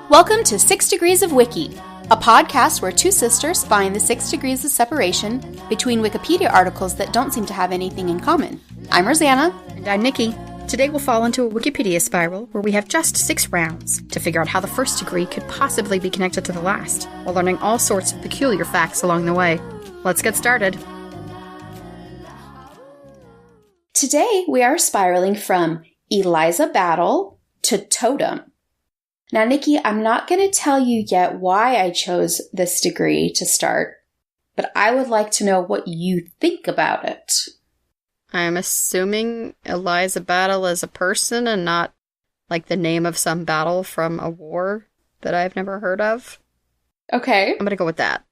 Welcome to 6 Degrees of Wiki, a podcast where two sisters find the 6 degrees of separation between Wikipedia articles that don't seem to have anything in common. I'm Rosanna. And I'm Nikki. Today we'll fall into a Wikipedia spiral where we have just 6 rounds to figure out how the first degree could possibly be connected to the last, while learning all sorts of peculiar facts along the way. Let's get started. Today we are spiraling from Eliza Battle to Totem. Now, Nikki, I'm not going to tell you yet why I chose this degree to start, but I would like to know what you think about it. I'm assuming Eliza Battle is a person and not like the name of some battle from a war that I've never heard of. Okay. I'm going to go with that.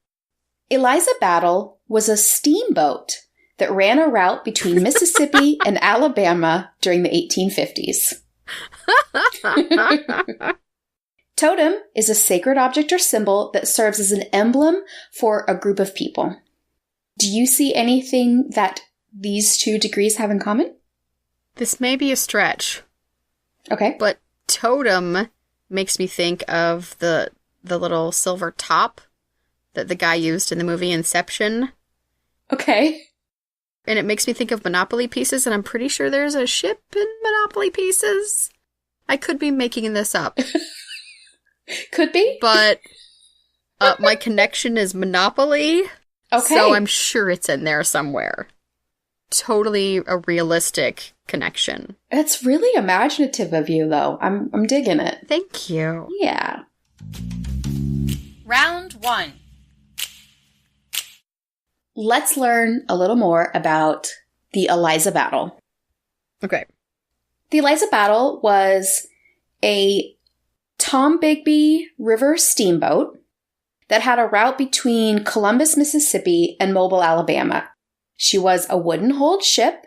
Eliza Battle was a steamboat that ran a route between Mississippi and Alabama during the 1850s. Totem is a sacred object or symbol that serves as an emblem for a group of people. Do you see anything that these two degrees have in common? This may be a stretch. Okay. But totem makes me think of the little silver top that the guy used in the movie Inception. Okay. And it makes me think of Monopoly pieces, and I'm pretty sure there's a ship in Monopoly pieces. I could be making this up. Could be. But my connection is Monopoly. Okay. So I'm sure it's in there somewhere. Totally a realistic connection. It's really imaginative of you, though. I'm digging it. Thank you. Yeah. Round 1. Let's learn a little more about the Eliza Battle. Okay. The Eliza Battle was a Tombigbee River steamboat that had a route between Columbus, Mississippi and Mobile, Alabama. She was a wooden-hulled ship,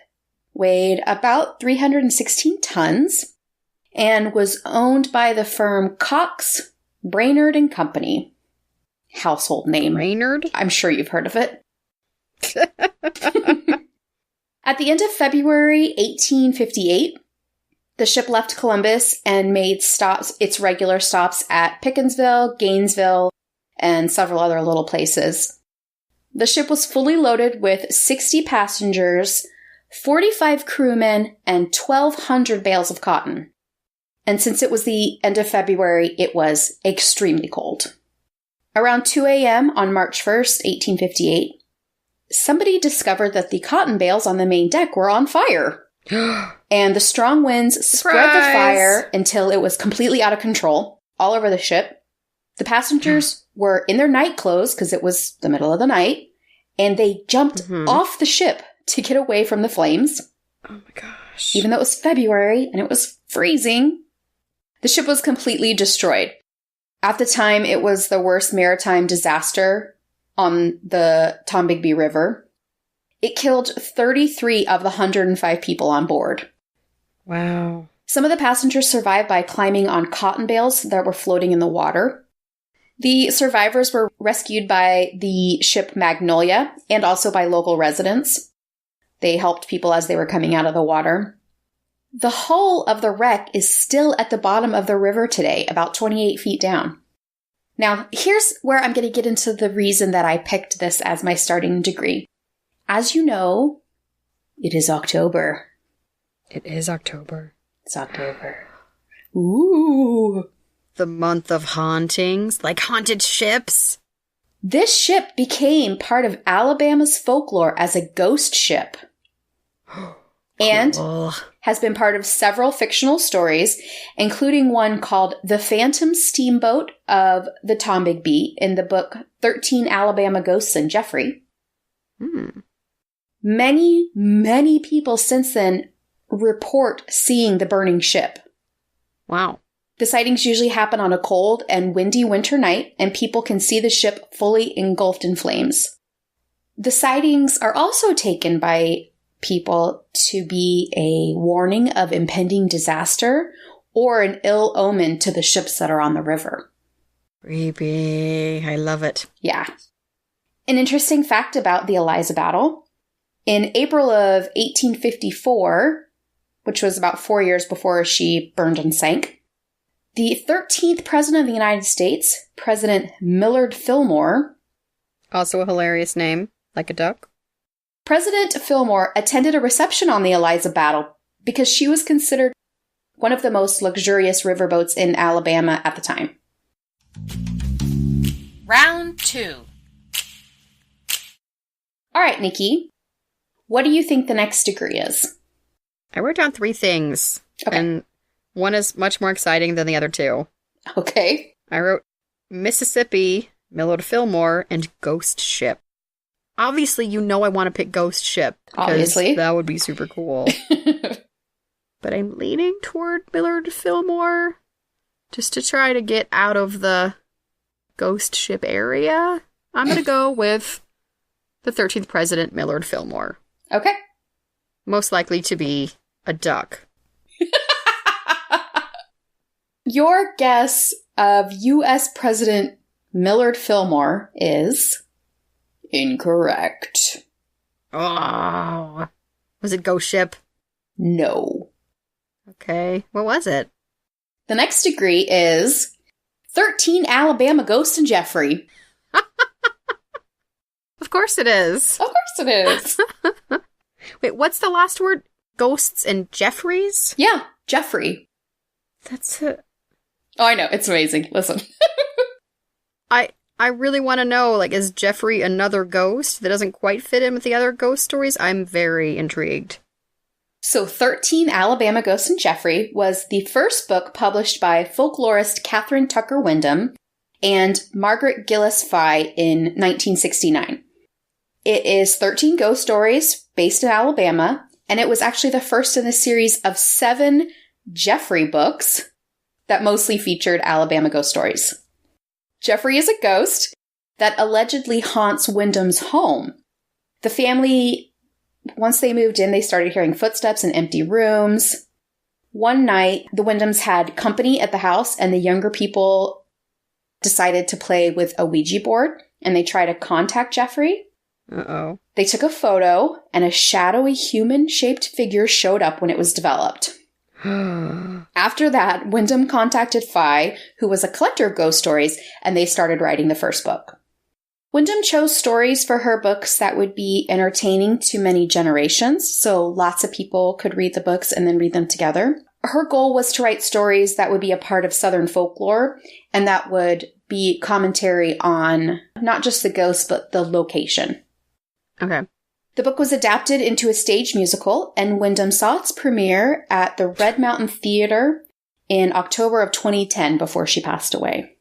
weighed about 316 tons, and was owned by the firm Cox, Brainerd and Company. Household name. Brainerd? I'm sure you've heard of it. At the end of February 1858, the ship left Columbus and made its regular stops at Pickensville, Gainesville, and several other little places. The ship was fully loaded with 60 passengers, 45 crewmen, and 1,200 bales of cotton. And since it was the end of February, it was extremely cold. Around 2 a.m. on March 1st, 1858, somebody discovered that the cotton bales on the main deck were on fire. And the strong winds spread the fire until it was completely out of control all over the ship. The passengers were in their night clothes because it was the middle of the night, and they jumped off the ship to get away from the flames. Oh my gosh. Even though it was February and it was freezing, the ship was completely destroyed. At the time, it was the worst maritime disaster on the Tombigbee River. It killed 33 of the 105 people on board. Wow. Some of the passengers survived by climbing on cotton bales that were floating in the water. The survivors were rescued by the ship Magnolia and also by local residents. They helped people as they were coming out of the water. The hull of the wreck is still at the bottom of the river today, about 28 feet down. Now, here's where I'm going to get into the reason that I picked this as my starting degree. As you know, it is October. It is October. It's October. Ooh. The month of hauntings, like haunted ships. This ship became part of Alabama's folklore as a ghost ship. And has been part of several fictional stories, including one called The Phantom Steamboat of the Tombigbee in the book 13 Alabama Ghosts and Jeffrey. Many, many people since then report seeing the burning ship. Wow. The sightings usually happen on a cold and windy winter night, and people can see the ship fully engulfed in flames. The sightings are also taken by people to be a warning of impending disaster or an ill omen to the ships that are on the river. Creepy. I love it. Yeah. An interesting fact about the Eliza Battle. In April of 1854, which was about 4 years before she burned and sank, The 13th President of the United States, President Millard Fillmore. Also a hilarious name, like a duck. President Fillmore attended a reception on the Eliza Battle because she was considered one of the most luxurious riverboats in Alabama at the time. Round 2. All right, Nikki. What do you think the next degree is? I wrote down 3 things. Okay. And one is much more exciting than the other 2. Okay. I wrote Mississippi, Millard Fillmore, and Ghost Ship. Obviously, you know I want to pick Ghost Ship. Obviously. That would be super cool. But I'm leaning toward Millard Fillmore just to try to get out of the Ghost Ship area. I'm going to go with the 13th President, Millard Fillmore. Okay. Most likely to be a duck. Your guess of U.S. President Millard Fillmore is incorrect. Oh. Was it Ghost Ship? No. Okay. What was it? The next degree is 13 Alabama Ghost and Jeffrey. Of course it is. Of course it is. Wait, what's the last word? Ghosts and Jeffreys? Yeah, Jeffrey. That's it. Oh, I know. It's amazing. Listen. I really want to know, like, is Jeffrey another ghost that doesn't quite fit in with the other ghost stories? I'm very intrigued. So 13 Alabama Ghosts and Jeffrey was the first book published by folklorist Catherine Tucker Wyndham and Margaret Gillis Fye in 1969. It is 13 ghost stories based in Alabama, and it was actually the first in a series of 7 Jeffrey books that mostly featured Alabama ghost stories. Jeffrey is a ghost that allegedly haunts Wyndham's home. The family, once they moved in, they started hearing footsteps in empty rooms. One night, the Wyndhams had company at the house, and the younger people decided to play with a Ouija board, and they tried to contact Jeffrey. Uh-oh. They took a photo, and a shadowy human-shaped figure showed up when it was developed. After that, Wyndham contacted Fye, who was a collector of ghost stories, and they started writing the first book. Wyndham chose stories for her books that would be entertaining to many generations, so lots of people could read the books and then read them together. Her goal was to write stories that would be a part of Southern folklore, and that would be commentary on not just the ghosts, but the location. Okay. The book was adapted into a stage musical, and Wyndham saw its premiere at the Red Mountain Theater in October of 2010 before she passed away.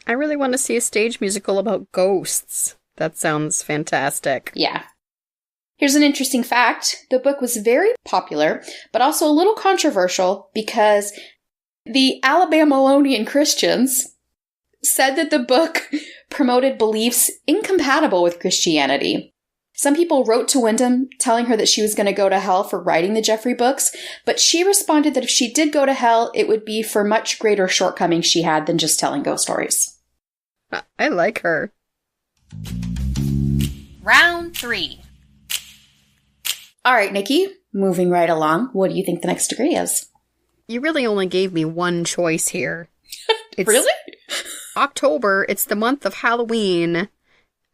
I really want to see a stage musical about ghosts. That sounds fantastic. Yeah. Here's an interesting fact. The book was very popular, but also a little controversial because the Alabama-Malonian Christians said that the book promoted beliefs incompatible with Christianity. Some people wrote to Wyndham telling her that she was going to go to hell for writing the Jeffrey books, but she responded that if she did go to hell, it would be for much greater shortcomings she had than just telling ghost stories. I like her. Round 3. All right, Nikki, moving right along. What do you think the next degree is? You really only gave me one choice here. It's Really? October. It's the month of Halloween.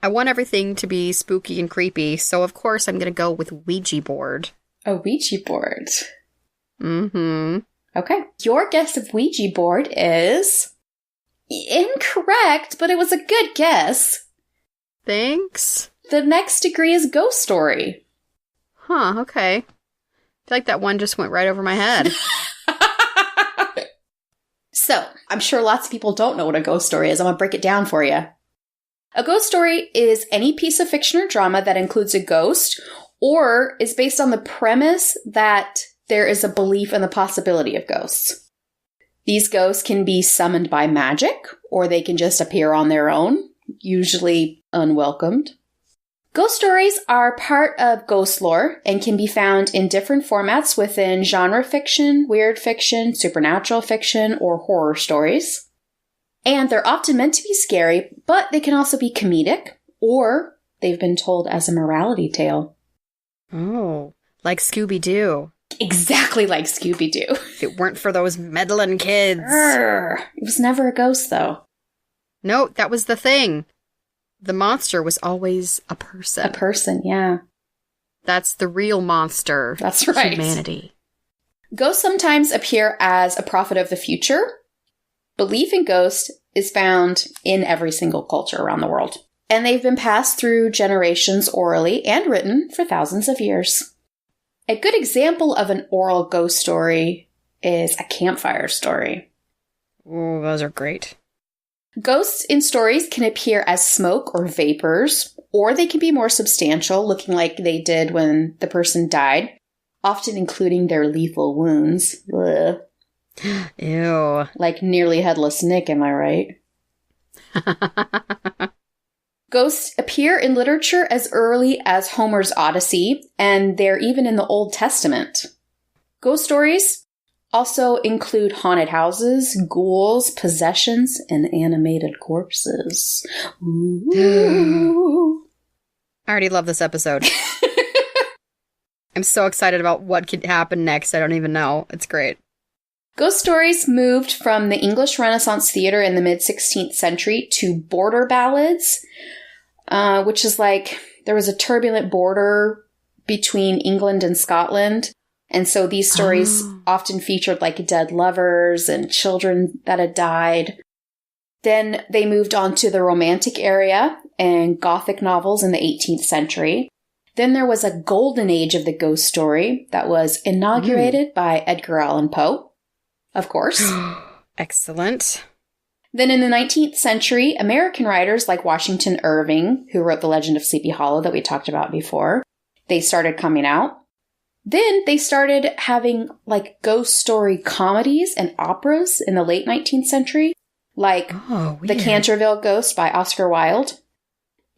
I want everything to be spooky and creepy, so of course I'm going to go with Ouija board. A Ouija board. Mm-hmm. Okay. Your guess of Ouija board is incorrect, but it was a good guess. Thanks. The next degree is ghost story. Huh, okay. I feel like that one just went right over my head. So, I'm sure lots of people don't know what a ghost story is. I'm going to break it down for you. A ghost story is any piece of fiction or drama that includes a ghost or is based on the premise that there is a belief in the possibility of ghosts. These ghosts can be summoned by magic, or they can just appear on their own, usually unwelcomed. Ghost stories are part of ghost lore and can be found in different formats within genre fiction, weird fiction, supernatural fiction, or horror stories. And they're often meant to be scary, but they can also be comedic, or they've been told as a morality tale. Oh, like Scooby-Doo. Exactly like Scooby-Doo. If it weren't for those meddling kids. It was never a ghost, though. No, that was the thing. The monster was always a person. A person, yeah. That's the real monster. That's right. Humanity. Ghosts sometimes appear as a prophet of the future. Belief in ghosts is found in every single culture around the world. And they've been passed through generations orally and written for thousands of years. A good example of an oral ghost story is a campfire story. Oh, those are great. Ghosts in stories can appear as smoke or vapors, or they can be more substantial, looking like they did when the person died, often including their lethal wounds. Ugh. Ew. Like nearly headless Nick, am I right? Ghosts appear in literature as early as Homer's Odyssey, and they're even in the Old Testament. Ghost stories also include haunted houses, ghouls, possessions, and animated corpses. Ooh. I already love this episode. I'm so excited about what could happen next. I don't even know. It's great. Ghost stories moved from the English Renaissance theater in the mid-16th century to border ballads, which is like there was a turbulent border between England and Scotland. And so these stories often featured like dead lovers and children that had died. Then they moved on to the Romantic era and Gothic novels in the 18th century. Then there was a golden age of the ghost story that was inaugurated by Edgar Allan Poe, of course. Excellent. Then in the 19th century, American writers like Washington Irving, who wrote The Legend of Sleepy Hollow that we talked about before, they started coming out. Then they started having like ghost story comedies and operas in the late 19th century, like The Canterville Ghost by Oscar Wilde.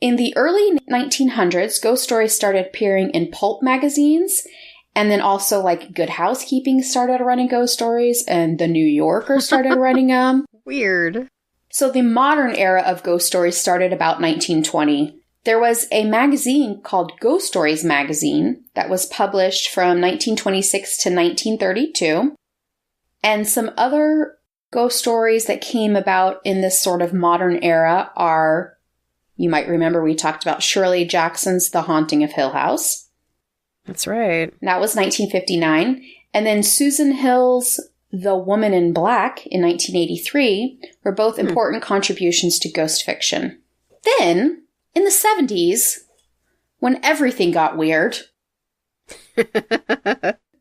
In the early 1900s, ghost stories started appearing in pulp magazines, and then also like Good Housekeeping started running ghost stories, and The New Yorker started running them. Weird. So the modern era of ghost stories started about 1920. There was a magazine called Ghost Stories Magazine that was published from 1926 to 1932. And some other ghost stories that came about in this sort of modern era are, you might remember we talked about Shirley Jackson's The Haunting of Hill House. That's right. That was 1959. And then Susan Hill's The Woman in Black in 1983 were both important contributions to ghost fiction. Then, in the 70s, when everything got weird,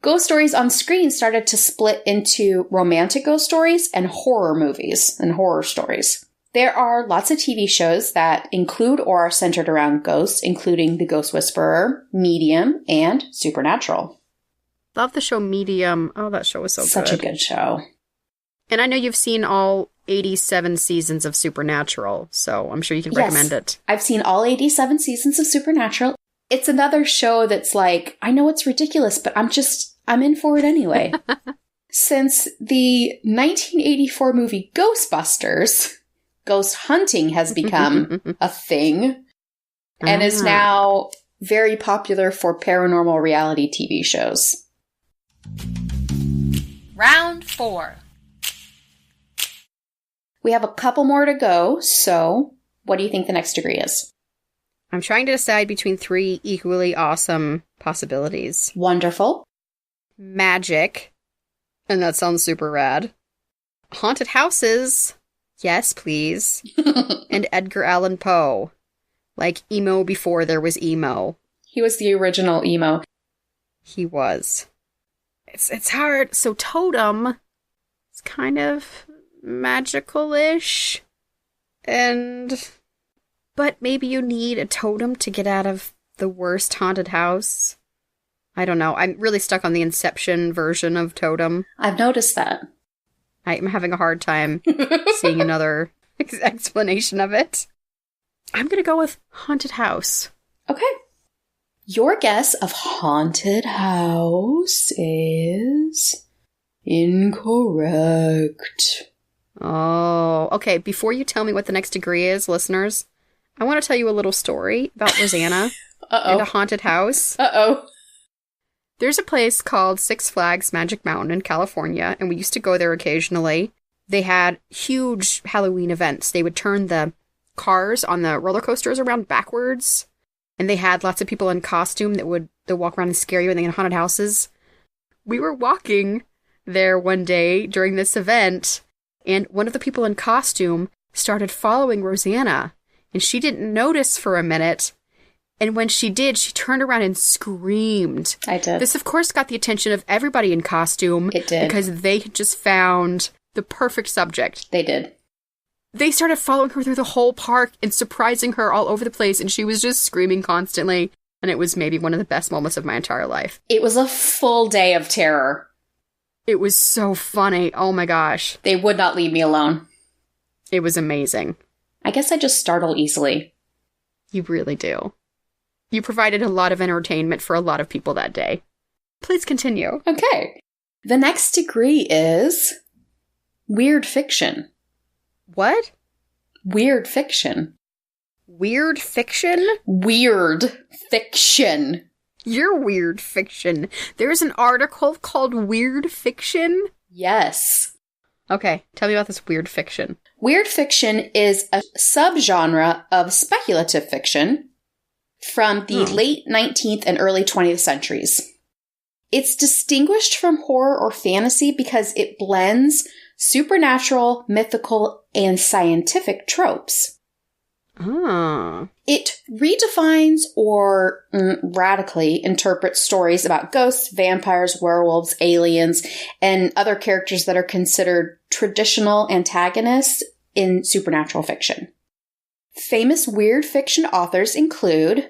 ghost stories on screen started to split into romantic ghost stories and horror movies and horror stories. There are lots of TV shows that include or are centered around ghosts, including The Ghost Whisperer, Medium, and Supernatural. Love the show Medium. Oh, that show was so good. Such a good show. And I know you've seen all 87 seasons of Supernatural, so I'm sure you can recommend it. I've seen all 87 seasons of Supernatural. It's another show that's like, I know it's ridiculous, but I'm in for it anyway. Since the 1984 movie Ghostbusters, ghost hunting has become a thing and is now very popular for paranormal reality TV shows. Round 4. We have a couple more to go, so what do you think the next degree is? I'm trying to decide between 3 equally awesome possibilities. Wonderful. Magic, and that sounds super rad. Haunted houses, yes please. And Edgar Allan Poe, like emo before there was emo. He was the original emo. He was. It's hard. So Totem is kind of magical-ish, but maybe you need a totem to get out of the worst haunted house. I don't know. I'm really stuck on the Inception version of Totem. I've noticed that. I'm having a hard time seeing another explanation of it. I'm gonna go with haunted house. Okay. Your guess of haunted house is incorrect. Oh, okay. Before you tell me what the next degree is, listeners, I want to tell you a little story about Rosanna and a haunted house. Uh-oh. There's a place called Six Flags Magic Mountain in California, and we used to go there occasionally. They had huge Halloween events. They would turn the cars on the roller coasters around backwards, and they had lots of people in costume that would walk around and scare you, and they had haunted houses. We were walking there one day during this event, and one of the people in costume started following Rosanna, and she didn't notice for a minute. And when she did, she turned around and screamed. I did. This, of course, got the attention of everybody in costume. It did. Because they had just found the perfect subject. They did. They started following her through the whole park and surprising her all over the place, and she was just screaming constantly. And it was maybe one of the best moments of my entire life. It was a full day of terror. It was so funny. Oh my gosh. They would not leave me alone. It was amazing. I guess I just startle easily. You really do. You provided a lot of entertainment for a lot of people that day. Please continue. Okay. The next degree is weird fiction. What? Weird fiction. Weird fiction? Weird fiction. You're weird fiction. There's an article called Weird Fiction? Yes. Okay, tell me about this weird fiction. Weird fiction is a subgenre of speculative fiction from the late 19th and early 20th centuries. It's distinguished from horror or fantasy because it blends supernatural, mythical, and scientific tropes. Oh. It redefines or radically interprets stories about ghosts, vampires, werewolves, aliens, and other characters that are considered traditional antagonists in supernatural fiction. Famous weird fiction authors include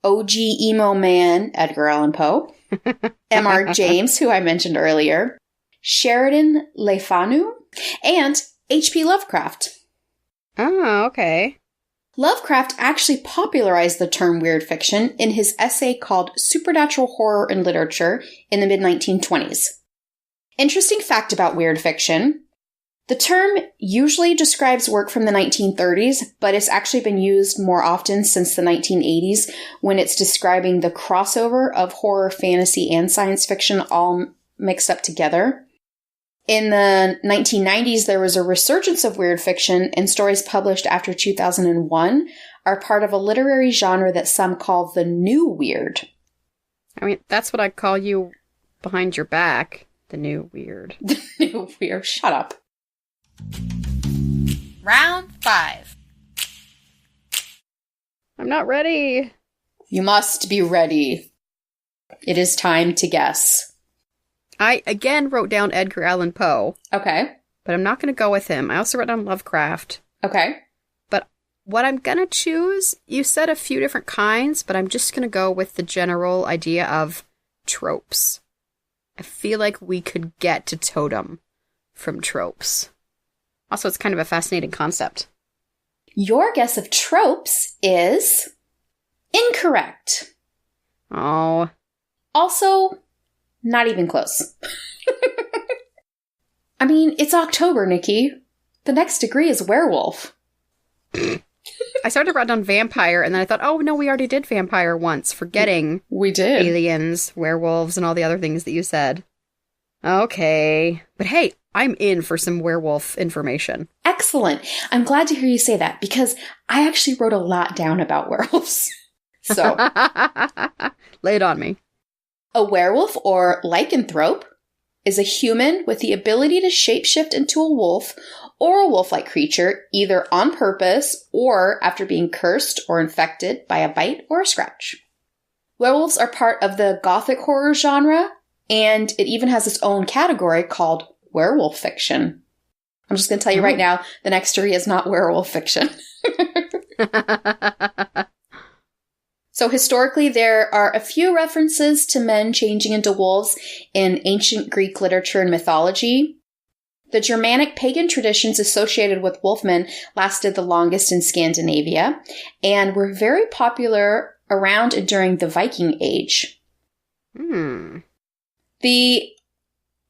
OG emo man Edgar Allan Poe, M.R. James, who I mentioned earlier, Sheridan Le Fanu, and H.P. Lovecraft. Oh, okay. Lovecraft actually popularized the term weird fiction in his essay called Supernatural Horror in Literature in the mid-1920s. Interesting fact about weird fiction. The term usually describes work from the 1930s, but it's actually been used more often since the 1980s when it's describing the crossover of horror, fantasy, and science fiction all mixed up together. In the 1990s, there was a resurgence of weird fiction, and stories published after 2001 are part of a literary genre that some call the new weird. I mean, that's what I call you behind your back. The new weird. The new weird. Shut up. Round 5. I'm not ready. You must be ready. It is time to guess. I, again, wrote down Edgar Allan Poe. Okay. But I'm not going to go with him. I also wrote down Lovecraft. Okay. But what I'm going to choose, you said a few different kinds, but I'm just going to go with the general idea of tropes. I feel like we could get to Totem from tropes. Also, it's kind of a fascinating concept. Your guess of tropes is incorrect. Oh. Also, not even close. I mean, it's October, Nikki. The next degree is werewolf. I started to write down vampire, and then I thought, oh, no, we already did vampire once, forgetting we did. Aliens, werewolves, and all the other things that you said. Okay. But hey, I'm in for some werewolf information. Excellent. I'm glad to hear you say that, because I actually wrote a lot down about werewolves. So, lay it on me. A werewolf, or lycanthrope, is a human with the ability to shapeshift into a wolf or a wolf-like creature, either on purpose or after being cursed or infected by a bite or a scratch. Werewolves are part of the gothic horror genre, and it even has its own category called werewolf fiction. I'm just going to tell you right now, the next degree is not werewolf fiction. So historically, there are a few references to men changing into wolves in ancient Greek literature and mythology. The Germanic pagan traditions associated with wolfmen lasted the longest in Scandinavia and were very popular around and during the Viking Age. The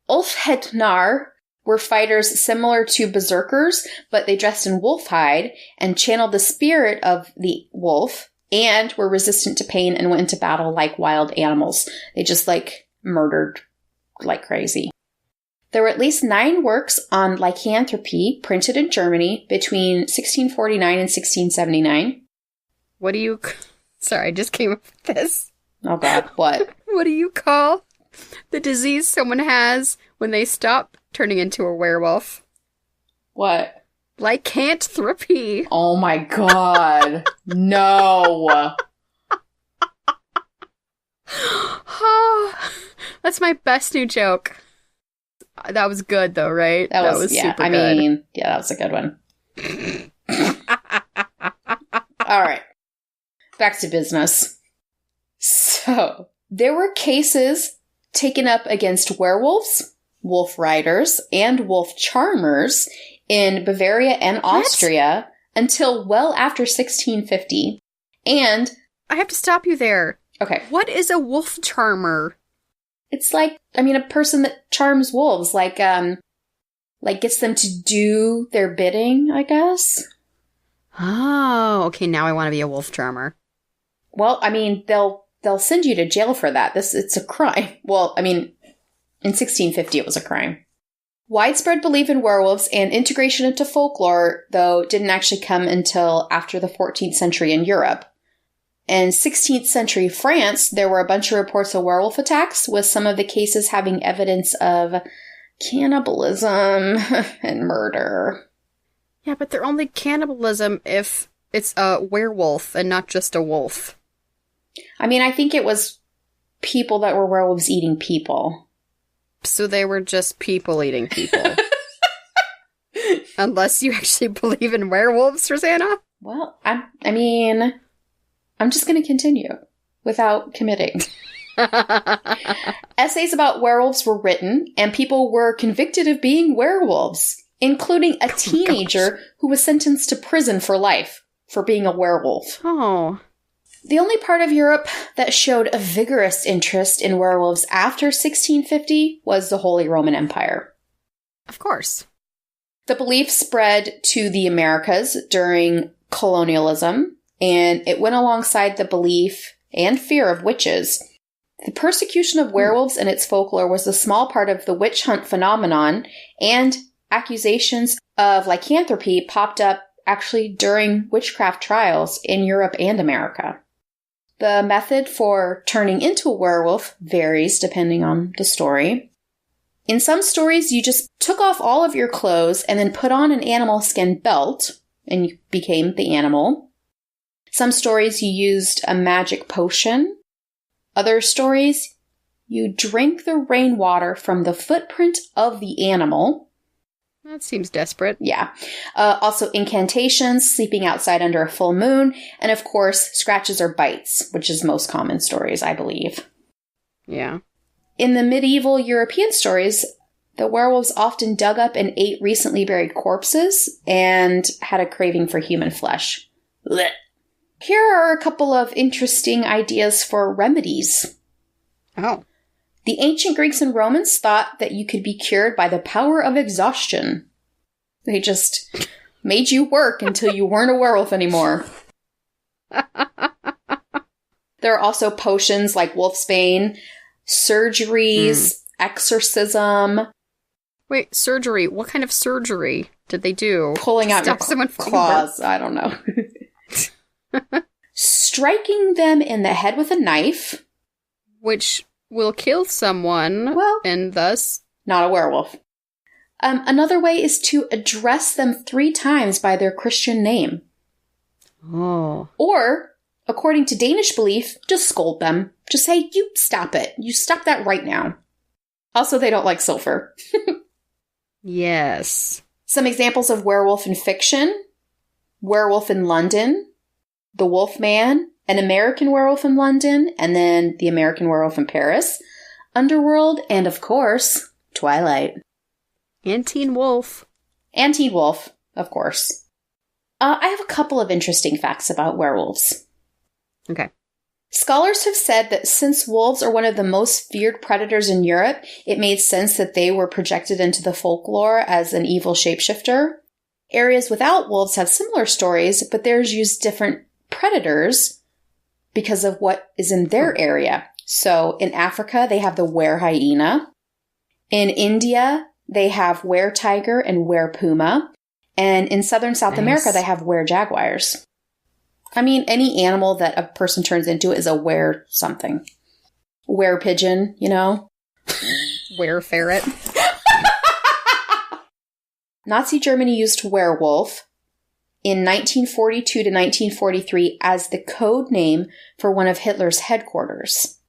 Ulfhednar were fighters similar to berserkers, but they dressed in wolf hide and channeled the spirit of the wolf and were resistant to pain and went into battle like wild animals. They just, murdered like crazy. There were at least 9 works on lycanthropy printed in Germany between 1649 and 1679. What do you... Sorry, I just came up with this. Oh, God. What? What do you call the disease someone has when they stop turning into a werewolf? What? Lycanthropy. Oh, my God. No. Oh, that's my best new joke. That was good, though, right? That was super good. That was a good one. All right. Back to business. So, there were cases taken up against werewolves, wolf riders, and wolf charmers in Bavaria and Austria until well after 1650. And... I have to stop you there. Okay. What is a wolf charmer? It's a person that charms wolves, gets them to do their bidding, I guess. Oh, okay, now I want to be a wolf charmer. Well, they'll send you to jail for that. It's a crime. Well, in 1650 it was a crime. Widespread belief in werewolves and integration into folklore, though, didn't actually come until after the 14th century in Europe. In 16th century France, there were a bunch of reports of werewolf attacks, with some of the cases having evidence of cannibalism and murder. Yeah, but they're only cannibalism if it's a werewolf and not just a wolf. I think it was people that were werewolves eating people. So they were just people eating people. Unless you actually believe in werewolves, Rosanna? Well, I'm just going to continue without committing. Essays about werewolves were written, and people were convicted of being werewolves, including a teenager who was sentenced to prison for life for being a werewolf. Oh. The only part of Europe that showed a vigorous interest in werewolves after 1650 was the Holy Roman Empire. Of course. The belief spread to the Americas during colonialism, and it went alongside the belief and fear of witches. The persecution of werewolves and its folklore was a small part of the witch hunt phenomenon, and accusations of lycanthropy popped up actually during witchcraft trials in Europe and America. The method for turning into a werewolf varies depending on the story. In some stories, you just took off all of your clothes and then put on an animal skin belt, and you became the animal. Some stories, you used a magic potion. Other stories, you drink the rainwater from the footprint of the animal. That seems desperate. Yeah. Also incantations, sleeping outside under a full moon, and of course, scratches or bites, which is most common stories, I believe. Yeah. In the medieval European stories, the werewolves often dug up and ate recently buried corpses and had a craving for human flesh. Blech. Here are a couple of interesting ideas for remedies. Oh. The ancient Greeks and Romans thought that you could be cured by the power of exhaustion. They just made you work until you weren't a werewolf anymore. There are also potions like wolfsbane, surgeries, exorcism. Wait, surgery. What kind of surgery did they do? Pulling out your someone claws. I don't know. Striking them in the head with a knife. Which will kill someone, well, and thus... not a werewolf. Another way is to address them 3 times by their Christian name. Oh. Or, according to Danish belief, just scold them. Just say, you stop it. You stop that right now. Also, they don't like sulfur. Yes. Some examples of werewolf in fiction. Werewolf in London. The Wolfman. An American Werewolf in London. And then the American Werewolf in Paris. Underworld. And, of course, Twilight. And Teen Wolf. And Teen Wolf, of course. I have a couple of interesting facts about werewolves. Okay. Scholars have said that since wolves are one of the most feared predators in Europe, it made sense that they were projected into the folklore as an evil shapeshifter. Areas without wolves have similar stories, but theirs use different predators, because of what is in their area. So in Africa, they have the were hyena. In India, they have were tiger and were puma. And in southern South America, they have were jaguars. I mean, any animal that a person turns into is a were something. Were pigeon, you know? Were ferret. Nazi Germany used werewolf in 1942 to 1943 as the code name for one of Hitler's headquarters.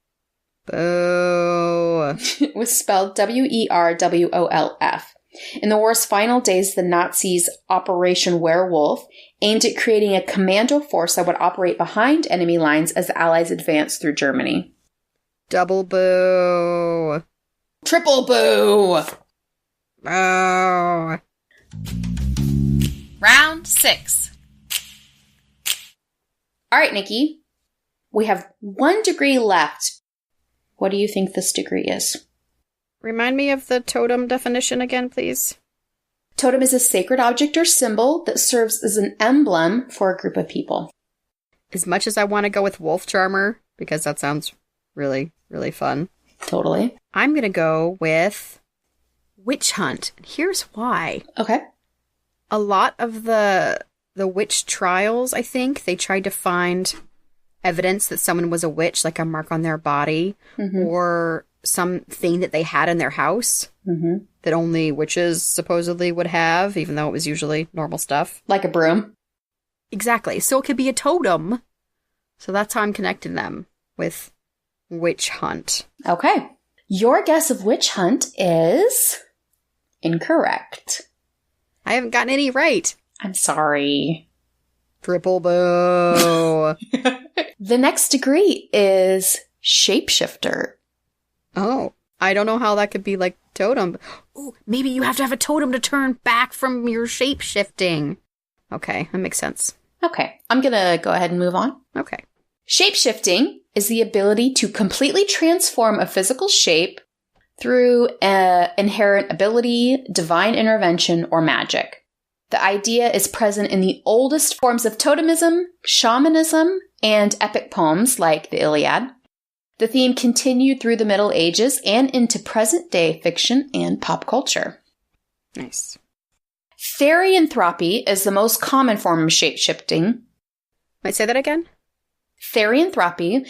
Boo. It was spelled Werwolf. In the war's final days, the Nazis' Operation Werewolf aimed at creating a commando force that would operate behind enemy lines as the Allies advanced through Germany. Double boo. Triple boo! Oh. Round 6. All right, Nikki. We have 1 degree left. What do you think this degree is? Remind me of the totem definition again, please. Totem is a sacred object or symbol that serves as an emblem for a group of people. As much as I want to go with wolf charmer, because that sounds really, really fun. Totally. I'm going to go with witch hunt. Here's why. Okay. A lot of the witch trials, I think, they tried to find evidence that someone was a witch, like a mark on their body, or something that they had in their house that only witches supposedly would have, even though it was usually normal stuff. Like a broom? Exactly. So it could be a totem. So that's how I'm connecting them with witch hunt. Okay. Your guess of witch hunt is incorrect. I haven't gotten any right. I'm sorry. Triple boo. The next degree is shapeshifter. Oh, I don't know how that could be like totem. Oh, maybe you have to have a totem to turn back from your shape-shifting. Okay, that makes sense. Okay, I'm going to go ahead and move on. Okay. Shapeshifting is the ability to completely transform a physical shape through inherent ability, divine intervention, or magic. The idea is present in the oldest forms of totemism, shamanism, and epic poems like the Iliad. The theme continued through the Middle Ages and into present-day fiction and pop culture. Nice. Therianthropy is the most common form of shapeshifting. Might say that again? Therianthropy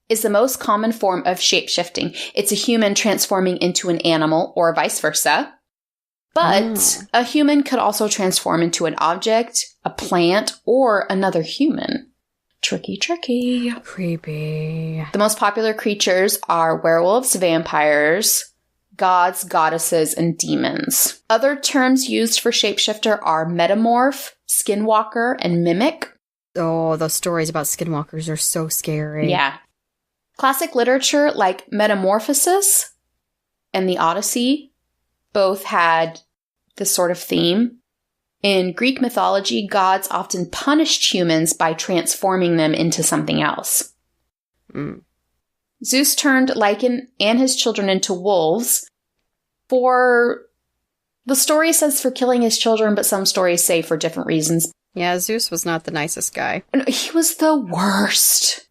is the most common form of shapeshifting. It's a human transforming into an animal or vice versa. But a human could also transform into an object, a plant, or another human. Tricky, tricky. Creepy. The most popular creatures are werewolves, vampires, gods, goddesses, and demons. Other terms used for shapeshifter are metamorph, skinwalker, and mimic. Oh, those stories about skinwalkers are so scary. Yeah. Classic literature like Metamorphosis and the Odyssey both had this sort of theme. In Greek mythology, gods often punished humans by transforming them into something else. Zeus turned Lycan and his children into wolves. The story says for killing his children, but some stories say for different reasons. Yeah, Zeus was not the nicest guy. He was the worst.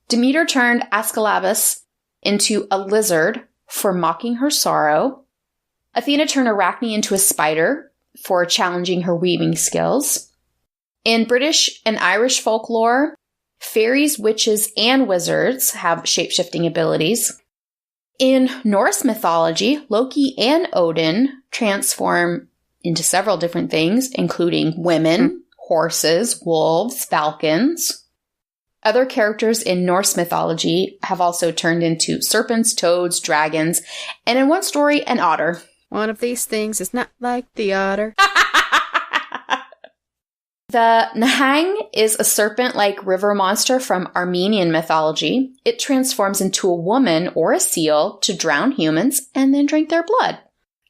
Demeter turned Aesculapius into a lizard for mocking her sorrow. Athena turned Arachne into a spider for challenging her weaving skills. In British and Irish folklore, fairies, witches, and wizards have shapeshifting abilities. In Norse mythology, Loki and Odin transform into several different things, including women, horses, wolves, falcons. Other characters in Norse mythology have also turned into serpents, toads, dragons, and in one story, an otter. One of these things is not like the otter. The Nahang is a serpent-like river monster from Armenian mythology. It transforms into a woman or a seal to drown humans and then drink their blood.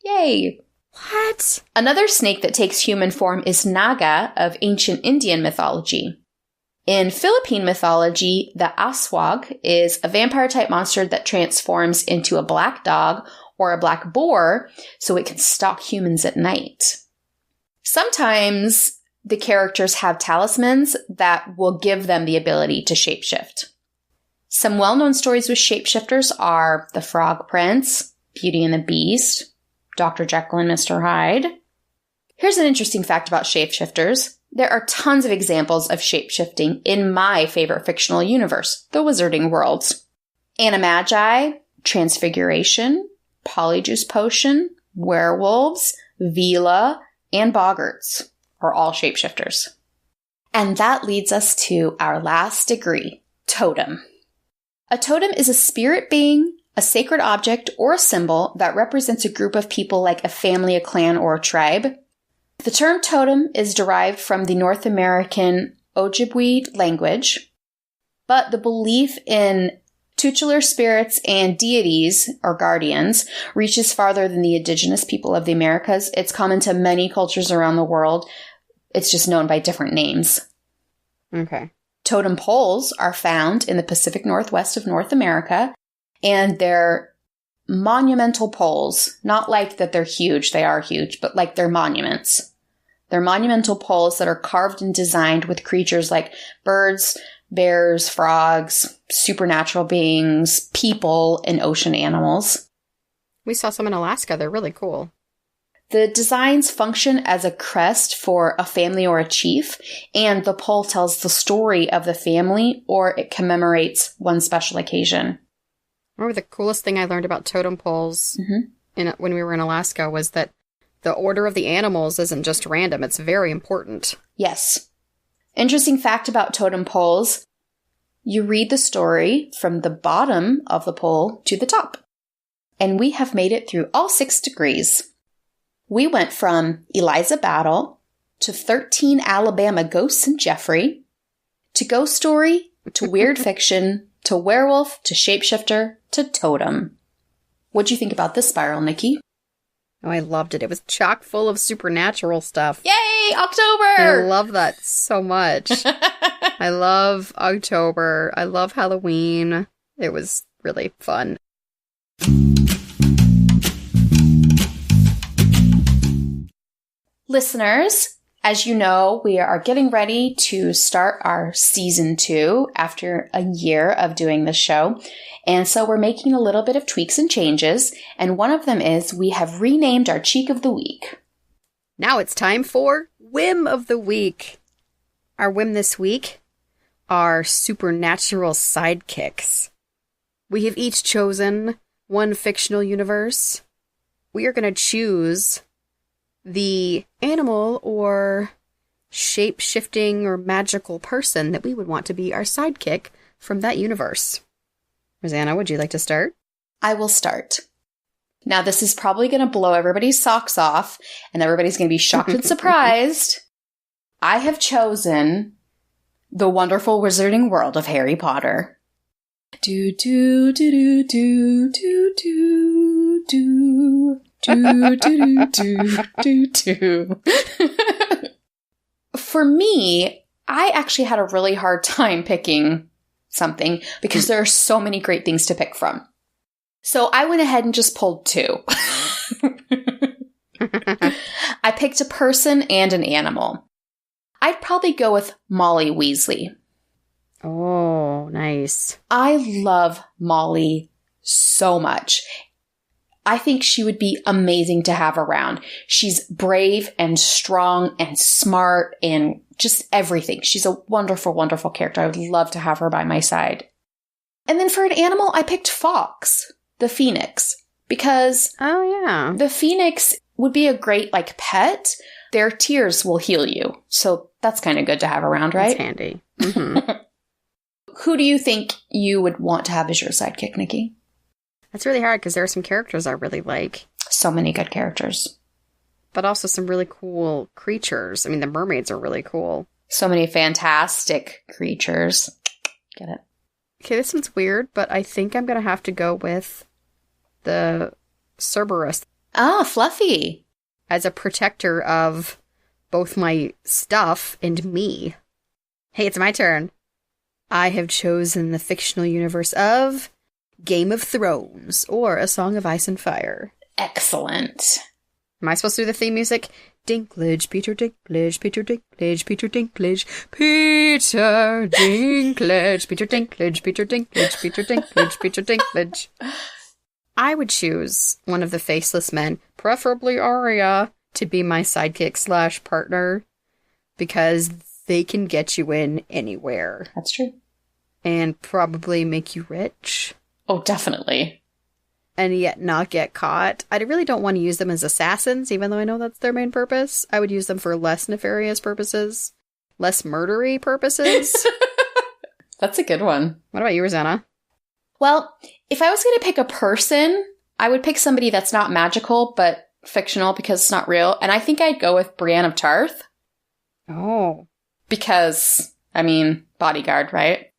Yay! What? Another snake that takes human form is Naga of ancient Indian mythology. In Philippine mythology, the Aswag is a vampire-type monster that transforms into a black dog or a black boar so it can stalk humans at night. Sometimes the characters have talismans that will give them the ability to shapeshift. Some well-known stories with shapeshifters are The Frog Prince, Beauty and the Beast, Dr. Jekyll and Mr. Hyde. Here's an interesting fact about shapeshifters. There are tons of examples of shapeshifting in my favorite fictional universe, the Wizarding Worlds. Animagi, Transfiguration, Polyjuice Potion, Werewolves, Vila, and Boggarts are all shapeshifters. And that leads us to our last degree, Totem. A totem is a spirit being, a sacred object, or a symbol that represents a group of people like a family, a clan, or a tribe. The term totem is derived from the North American Ojibwe language, but the belief in tutelar spirits and deities, or guardians, reaches farther than the indigenous people of the Americas. It's common to many cultures around the world. It's just known by different names. Okay. Totem poles are found in the Pacific Northwest of North America, and they're monumental poles. Not like that they're huge, they are huge, but like they're monuments. They're monumental poles that are carved and designed with creatures like birds, bears, frogs, supernatural beings, people, and ocean animals. We saw some in Alaska. They're really cool. The designs function as a crest for a family or a chief, and the pole tells the story of the family or it commemorates one special occasion. Remember the coolest thing I learned about totem poles when we were in Alaska was that the order of the animals isn't just random. It's very important. Yes. Interesting fact about totem poles. You read the story from the bottom of the pole to the top. And we have made it through all 6 degrees. We went from Eliza Battle to 13 Alabama Ghosts and Jeffrey to ghost story to weird fiction to werewolf to shapeshifter to totem. What'd you think about this spiral, Nikki? Oh, I loved it. It was chock full of supernatural stuff. Yay, October! I love that so much. I love October. I love Halloween. It was really fun. Listeners, as you know, we are getting ready to start our season 2 after a year of doing this show. And so we're making a little bit of tweaks and changes. And one of them is we have renamed our Cheek of the Week. Now it's time for Whim of the Week. Our whim this week are supernatural sidekicks. We have each chosen one fictional universe. We are going to choose the animal or shape-shifting or magical person that we would want to be our sidekick from that universe. Rosanna, would you like to start? I will start. Now, this is probably going to blow everybody's socks off, and everybody's going to be shocked and surprised. I have chosen the wonderful wizarding world of Harry Potter. Do do do do do do do do do do do do. For me, I actually had a really hard time picking something because there are so many great things to pick from. So I went ahead and just pulled 2. I picked a person and an animal. I'd probably go with Molly Weasley. Oh, nice. I love Molly so much. I think she would be amazing to have around. She's brave and strong and smart and just everything. She's a wonderful, wonderful character. I would love to have her by my side. And then for an animal, I picked Fox, the phoenix, because the phoenix would be a great pet. Their tears will heal you. So that's kind of good to have around, right? That's handy. Mm-hmm. Who do you think you would want to have as your sidekick, Nikki? That's really hard because there are some characters I really like. So many good characters. But also some really cool creatures. I mean, the mermaids are really cool. So many fantastic creatures. Get it? Okay, this one's weird, but I think I'm going to have to go with the Cerberus. Ah, Fluffy. As a protector of both my stuff and me. Hey, it's my turn. I have chosen the fictional universe of Game of Thrones, or A Song of Ice and Fire. Excellent. Am I supposed to do the theme music? Dinklage, Peter Dinklage, Peter Dinklage, Peter Dinklage, Peter Dinklage, Peter Dinklage, Peter Dinklage, Peter Dinklage, Peter Dinklage. I would choose one of the faceless men, preferably Arya, to be my sidekick / partner, because they can get you in anywhere. That's true. And probably make you rich. Oh, definitely. And yet not get caught. I really don't want to use them as assassins, even though I know that's their main purpose. I would use them for less nefarious purposes. Less murdery purposes. That's a good one. What about you, Rosanna? Well, if I was going to pick a person, I would pick somebody that's not magical, but fictional because it's not real. And I think I'd go with Brienne of Tarth. Oh. Because, I mean, bodyguard, right?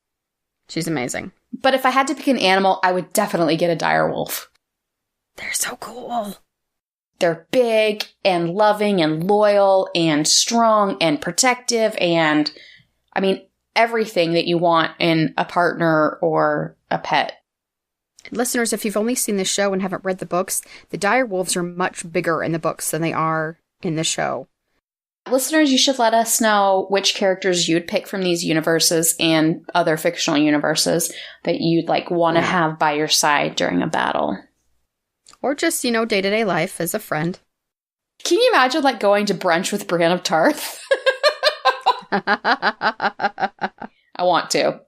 She's amazing. But if I had to pick an animal, I would definitely get a direwolf. They're so cool. They're big and loving and loyal and strong and protective and, I mean, everything that you want in a partner or a pet. Listeners, if you've only seen the show and haven't read the books, the direwolves are much bigger in the books than they are in the show. Listeners, you should let us know which characters you'd pick from these universes and other fictional universes that you'd want to have by your side during a battle. Or just, day-to-day life as a friend. Can you imagine going to brunch with Brienne of Tarth? I want to.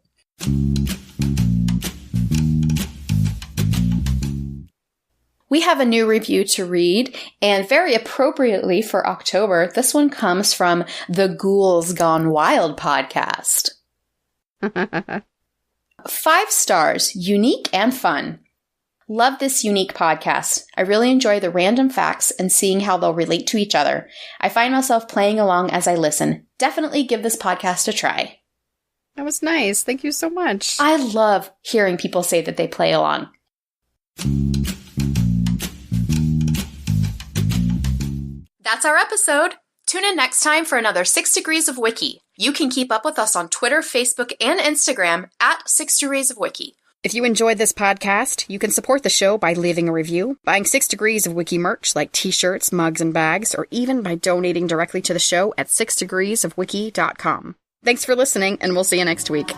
We have a new review to read, and very appropriately for October, this one comes from the Ghouls Gone Wild podcast. 5 stars, unique and fun. Love this unique podcast. I really enjoy the random facts and seeing how they'll relate to each other. I find myself playing along as I listen. Definitely give this podcast a try. That was nice. Thank you so much. I love hearing people say that they play along. That's our episode. Tune in next time for another 6 Degrees of Wiki. You can keep up with us on Twitter, Facebook, and Instagram at 6 Degrees of Wiki. If you enjoyed this podcast, you can support the show by leaving a review, buying 6 Degrees of Wiki merch like t-shirts, mugs, and bags, or even by donating directly to the show at 6degreesofwiki.com. Thanks for listening, and we'll see you next week.